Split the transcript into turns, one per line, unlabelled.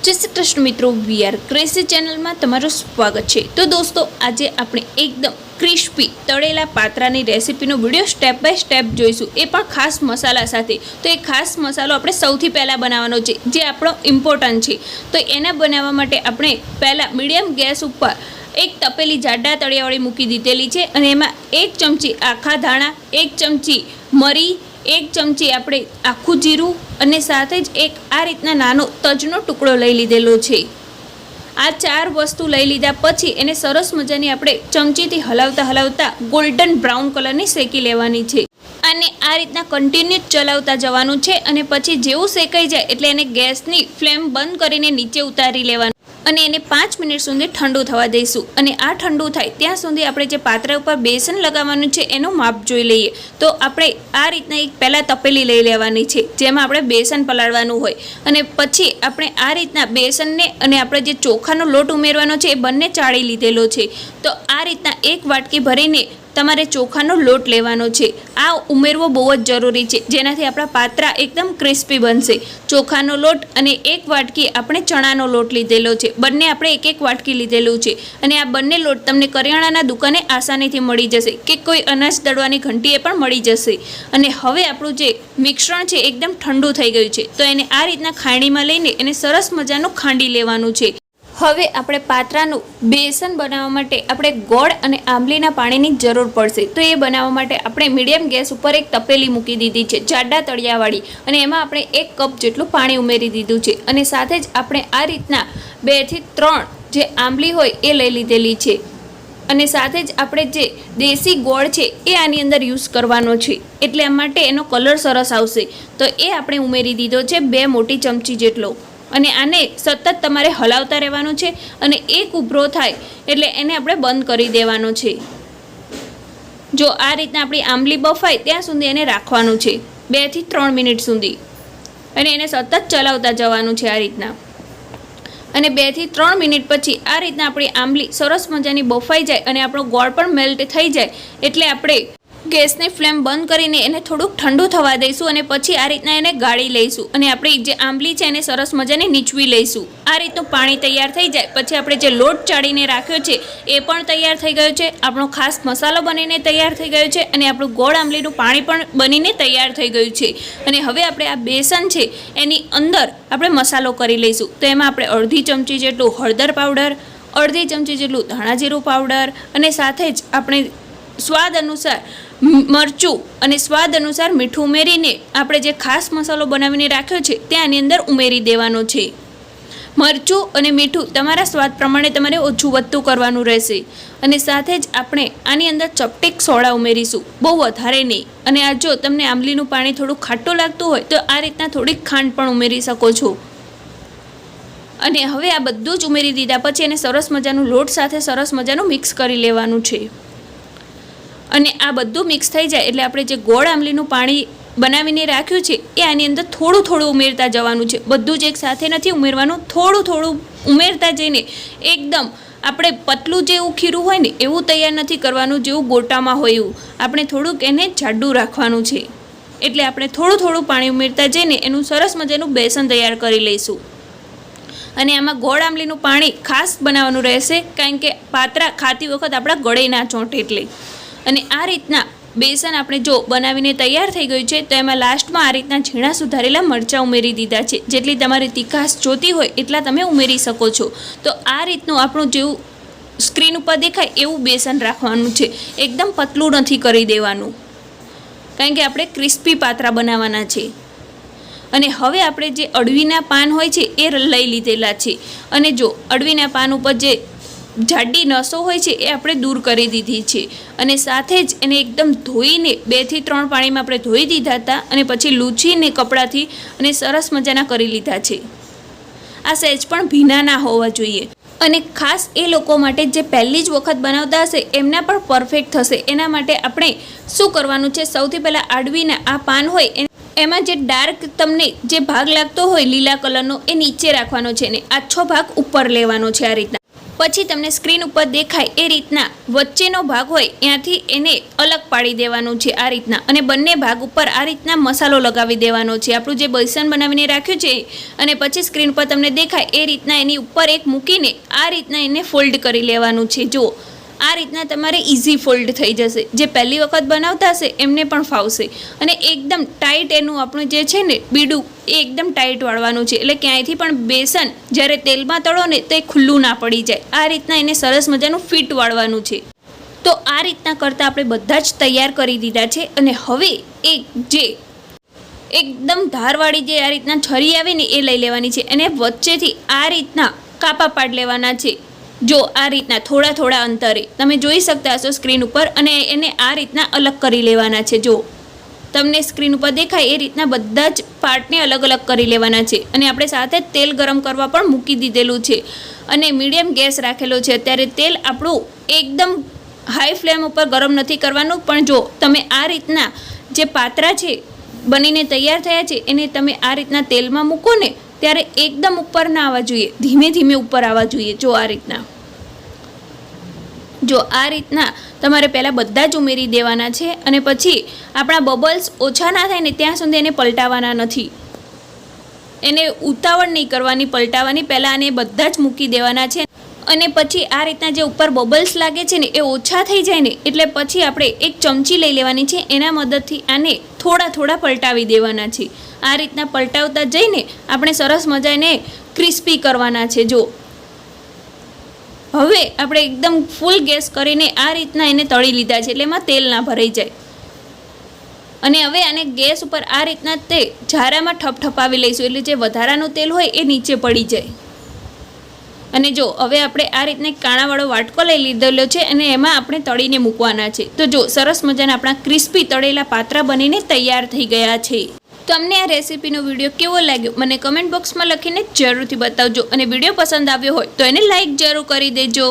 जय श्री कृष्ण मित्रों, we are crazy channel में तमाરું स्वागत है। तो दोस्तों, आज આપણે एकदम क्रिस्पी तळेला पात्राની રેસીપીનો વિડિયો સ્ટેપ બાય સ્ટેપ જોઈશું, એ પણ ખાસ મસાલા સાથે। તો એ ખાસ મસાલો આપણે સૌથી પહેલા બનાવવાનો છે, જે આપણો ઇમ્પોર્ટન્ટ છે। તો એના બનાવવા માટે આપણે પહેલા મીડિયમ ગેસ ઉપર એક તપેલી જાડા તળિયાવાળી મૂકી દીધેલી છે અને એમાં 1 ચમચી આખા ધાણા, 1 ચમચી મરી, 1 ચમચી આપણે આખું જીરું અને સાથે જ એક આ રીતના નાનો તજનો ટુકડો લઈ લીધેલો છે। આ 4 વસ્તુ લઈ લીધા પછી એને સરસ મજાની આપણે ચમચીથી હલાવતા ગોલ્ડન બ્રાઉન કલરની શેકી લેવાની છે। અને આ રીતના કન્ટિન્યુ ચલાવતા જવાનું છે અને પછી જેવું શેકાઈ જાય એટલે એને ગેસની ફ્લેમ બંધ કરીને નીચે ઉતારી લેવાનું અને એને 5 મિનિટ સુધી ઠંડુ થવા દઈશું। અને આ ઠંડુ થાય ત્યાં સુધી આપણે જે પાત્રા ઉપર બેસન લગાવવાનું છે એનું માપ જોઈ લઈએ। તો આપણે આ રીતના એક પહેલાં તપેલી લઈ લેવાની છે, જેમાં આપણે બેસન પલાળવાનું હોય અને પછી આપણે આ રીતના બેસનને અને આપણે જે ચોખાનો લોટ ઉમેરવાનો છે એ બંને ચાળી લીધેલો છે। તો આ રીતના એક વાટકી ભરીને તમારે ચોખાનો લોટ લેવાનો છે। આ ઉમેરવો બહુ જ જરૂરી છે, જેનાથી આપણા પાત્રા એકદમ ક્રિસ્પી બનશે। ચોખાનો લોટ અને એક વાટકી આપણે ચણાનો લોટ લીધેલો છે, બંને આપણે એક વાટકી લીધેલું છે। અને આ બંને લોટ તમને કરિયાણાના દુકાને આસાનીથી મળી જશે કે કોઈ અનાજ દળવાની ઘંટીએ પણ મળી જશે। અને હવે આપણું જે મિશ્રણ છે એકદમ ઠંડુ થઈ ગયું છે, તો એને આ રીતના ખાંડીમાં લઈને એને સરસ મજાનું ખાંડી લેવાનું છે। હવે આપણે પાત્રાનું બેસન બનાવવા માટે આપણે ગોળ અને આંબલીના પાણીની જરૂર પડશે। તો એ બનાવવા માટે આપણે મીડિયમ ગેસ ઉપર એક તપેલી મૂકી દીધી છે, જાડા તળિયાવાળી, અને એમાં આપણે 1 કપ જેટલું પાણી ઉમેરી દીધું છે। અને સાથે જ આપણે આ રીતના 2 થી 3 જે આંબલી હોય એ લઈ લીધેલી છે। અને સાથે જ આપણે જે દેશી ગોળ છે એ આની અંદર યુઝ કરવાનો છે, એટલે આ માટે એનો કલર સરસ આવશે। તો એ આપણે ઉમેરી દીધો છે 2 મોટી ચમચી જેટલો। અને આને સતત તમારે હલાવતા રહેવાનું છે અને એક ઉભરો થાય એટલે એને આપણે બંધ કરી દેવાનો છે। જો આ રીતના આપણી આંબલી બફાય ત્યાં સુધી એને રાખવાનું છે 2 થી 3 મિનિટ સુધી, અને એને સતત ચલાવતા જવાનું છે આ રીતના। અને 2 થી 3 મિનિટ પછી આ રીતના આપણી આંબલી સરસ મજાની બફાઈ જાય અને આપણો ગોળ પણ મેલ્ટ થઈ જાય એટલે આપણે ગેસની ફ્લેમ બંધ કરીને એને થોડુંક ઠંડુ થવા દઈશું અને પછી આ રીતના એને ગાળી લઈશું અને આપણી જે આંબલી છે એને સરસ મજાને નીચવી લઈશું। આ રીતનું પાણી તૈયાર થઈ જાય પછી આપણે જે લોટ ચાળીને રાખ્યો છે એ પણ તૈયાર થઈ ગયો છે, આપણો ખાસ મસાલો બનીને તૈયાર થઈ ગયો છે અને આપણું ગોળ આંબલીનું પાણી પણ બનીને તૈયાર થઈ ગયું છે। અને હવે આપણે આ બેસન છે એની અંદર આપણે મસાલો કરી લઈશું। તો એમાં આપણે અડધી ચમચી જેટલું હળદર પાવડર, અડધી ચમચી જેટલું ધાણા જીરું પાવડર અને સાથે જ આપણે સ્વાદ અનુસાર મરચું અને સ્વાદ અનુસાર મીઠું ઉમેરીને આપણે જે ખાસ મસાલો બનાવીને રાખ્યો છે તે આની અંદર ઉમેરી દેવાનો છે। મરચું અને મીઠું તમારા સ્વાદ પ્રમાણે તમારે ઓછું વધતું કરવાનું રહેશે। અને સાથે જ આપણે આની અંદર ચપટીક સોડા ઉમેરીશું, બહુ વધારે નહીં। અને આ જો તમને આંબલીનું પાણી થોડું ખાટું લાગતું હોય તો આ રીતના થોડીક ખાંડ પણ ઉમેરી શકો છો। અને હવે આ બધું જ ઉમેરી દીધા પછી એને સરસ મજાનું લોટ સાથે સરસ મજાનું મિક્સ કરી લેવાનું છે। અને આ બધું મિક્સ થઈ જાય એટલે આપણે જે ગોળ આંબલીનું પાણી બનાવીને રાખ્યું છે એ આની અંદર થોડું થોડું ઉમેરતા જવાનું છે, બધું જ એક સાથે નથી ઉમેરવાનું, થોડું થોડું ઉમેરતા જઈને એકદમ આપણે પતલું જેવું ખીરું હોય ને એવું તૈયાર નથી કરવાનું, જેવું ગોટામાં હોય એવું આપણે થોડુંક એને જાડું રાખવાનું છે। એટલે આપણે થોડું થોડું પાણી ઉમેરતા જઈને એનું સરસ મજાનું બેસન તૈયાર કરી લઈશું। અને આમાં ગોળ આંબલીનું પાણી ખાસ બનાવવાનું રહેશે, કારણ કે પાત્રા ખાતી વખત આપણા ગળે ના ચોંટે એટલે। અને આ રીતના બેસન આપણે જો બનાવીને તૈયાર થઈ ગયું છે તો એમાં લાસ્ટમાં આ રીતના ઝીણા સુધારેલા મરચાં ઉમેરી દીધા છે, જેટલી તમારી તીખાશ જોતી હોય એટલા તમે ઉમેરી શકો છો। તો આ રીતનું આપણું જેવું સ્ક્રીન ઉપર દેખાય એવું બેસન રાખવાનું છે, એકદમ પતલું નથી કરી દેવાનું, કારણ કે આપણે ક્રિસ્પી પાત્રા બનાવવાના છે। અને હવે આપણે જે અળવીના પાન હોય છે એ લઈ લીધેલા છે, અને જો અળવીના પાન ઉપર જે જાડી નસો હોય છે એ આપણે દૂર કરી દીધી છે। અને સાથે જ એને એકદમ ધોઈને 2 થી 3 પાણીમાં આપણે ધોઈ દીધા હતા અને પછી લૂછીને કપડાથી અને સરસ મજાના કરી લીધા છે। આ સહેજ પણ ભીના ના હોવા જોઈએ, અને ખાસ એ લોકો માટે જે પહેલી જ વખત બનાવતા હશે એમના પણ પરફેક્ટ થશે। એના માટે આપણે શું કરવાનું છે, સૌથી પહેલાં અળવીના આ પાન હોય એમાં જે ડાર્ક તમને જે ભાગ લાગતો હોય લીલા કલરનો એ નીચે રાખવાનો છે ને આછો ભાગ ઉપર લેવાનો છે આ રીતના। પછી તમને સ્ક્રીન ઉપર દેખાય એ રીતના વચ્ચેનો ભાગ હોય ત્યાંથી એને અલગ પાડી દેવાનું છે આ રીતના, અને બંને ભાગ ઉપર આ રીતના મસાલો લગાવી દેવાનો છે, આપણું જે બેસન બનાવીને રાખ્યું છે. અને પછી સ્ક્રીન પર તમને દેખાય એ રીતના એની ઉપર એક મૂકીને આ રીતના એને ફોલ્ડ કરી લેવાનું છે. જો આ રીતના તમારે ઇઝી ફોલ્ડ થઈ જશે. જે પહેલી વખત બનાવતા હશે એમને પણ ફાવશે. અને એકદમ ટાઈટ એનું આપણું જે છે ને બીડું એ એકદમ ટાઈટ વાળવાનું છે, એટલે ક્યાંયથી પણ બેસન જ્યારે તેલમાં તળો ને તો એ ખુલ્લું ના પડી જાય. આ રીતના એને સરસ મજાનું ફિટ વાળવાનું છે. તો આ રીતના કરતાં આપણે બધા જ તૈયાર કરી દીધા છે. અને હવે એક જે એકદમ ધારવાળી જે આ રીતના છરી આવે ને એ લઈ લેવાની છે, અને વચ્ચેથી આ રીતના કાપા પાડ લેવાના છે. જો આ રીતના થોડા થોડા અંતરે તમે જોઈ શકતા હશો સ્ક્રીન ઉપર, અને એને આ રીતના અલગ કરી લેવાના છે. જો તમને સ્ક્રીન ઉપર દેખાય એ રીતના બધા જ પાર્ટને અલગ અલગ કરી લેવાના છે. અને આપણે સાથે તેલ ગરમ કરવા પણ મૂકી દીધેલું છે, અને મીડિયમ ગેસ રાખેલો છે. અત્યારે તેલ આપણું એકદમ હાઈ ફ્લેમ ઉપર ગરમ નથી કરવાનું, પણ જો તમે આ રીતના જે પાત્રા છે બનીને તૈયાર થયા છે એને તમે આ રીતના તેલમાં મૂકો ને ત્યારે એકદમ ઉપર ના આવવા જોઈએ, ધીમે ધીમે ઉપર આવવા જોઈએ. જો આ રીતના તમારે પહેલાં બધા જ ઉમેરી દેવાના છે, અને પછી આપણા બબલ્સ ઓછા ના થાય ને ત્યાં સુધી એને પલટાવવાના નથી. એને ઉતાવળ નહીં કરવાની પલટાવવાની, પહેલાં આને બધા જ મૂકી દેવાના છે. અને પછી આ રીતના જે ઉપર બબલ્સ લાગે છે ને એ ઓછા થઈ જાય ને એટલે પછી આપણે એક ચમચી લઈ લેવાની છે, એના મદદથી આને થોડા થોડા પલટાવી દેવાના છે. આ રીતના પલટાવતા જઈને આપણે સરસ મજા એને ક્રિસ્પી કરવાના છે. જો હવે આપણે એકદમ ફૂલ ગેસ કરીને આ રીતના એને તળી લીધા છે, એટલે એમાં તેલ ના ભરાઈ જાય. અને હવે આને ગેસ ઉપર આ રીતના તે ઝારામાં ઠપઠપાવી લઈશું, એટલે જે વધારાનું તેલ હોય એ નીચે પડી જાય. અને જો હવે આપણે આ રીતના કાણાવાળો વાટકો લઈ લીધેલો છે, અને એમાં આપણે તળીને મૂકવાના છે. તો જો સરસ મજાના આપણા ક્રિસ્પી તળેલા પાત્રા બનીને તૈયાર થઈ ગયા છે. તમને આ રેસીપીનો વિડીયો કેવો લાગ્યો મને કમેન્ટ બોક્સમાં લખીને જરૂરથી બતાવજો, અને વિડીયો પસંદ આવ્યો હોય તો એને લાઈક જરૂર કરી દેજો.